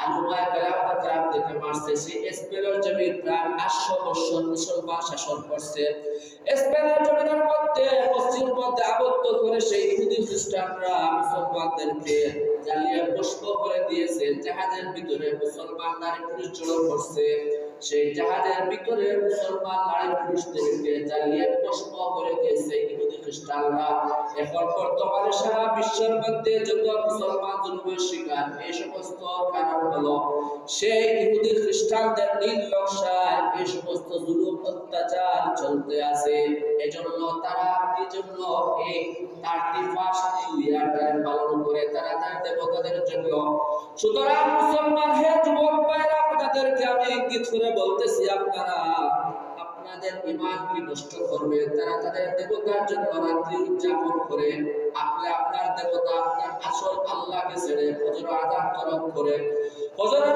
আলুমায় বেলাটা গ্রাম থেকে মারছে। সেই স্পেনের জমি প্রায় 800 বছর মুসলমান শাসন করছে। স্পেনের জমির মধ্যে মসজিদের মধ্যে আবদ্ধ করে সেই ইহুদি খ্রিস্টানরা মুসলমানদেরকে জ্বালিয়ে ভস্ম করে দিয়েছে। জাহাজের ভিতরে মুসলমান নারী পুরুষ জড়ো করছে। সেই জাহাজের ভিতরে মুসলমান নারী পুরুষদেরকে জ্বালিয়ে ভস্ম করে দিয়েছে ইহুদি খ্রিস্টানরা। এখন বর্তমানে সারা বিশ্বের মধ্যে যত মুসলমান জুলুমের শিকার, এই সমস্ত কারণ হলো সেই ইহুদি খ্রিস্টানদের নির্লজ্জায় এই সমস্ত জুলুম অত্যাচার চলতে আছে। এজন্য তারা কি জন্য এই 31st নিউ ইয়ার পালন করে তারা তার দেবতাদের জন্য। সুতরাং মুসলমান হে যুবক ভাইরা, আপনাদেরকে আমি ইঙ্গিত করে বলতেছি, আপনারা আপনাদের ঈমান কি নষ্ট করবে? তারা তাদের দেবতার জন্য রাত্রি উদযাপন করে, আপনি আপনার দেবতা আপনার আসল আল্লাহকে ছেড়ে ফজর আযান তরক করে। ফজরের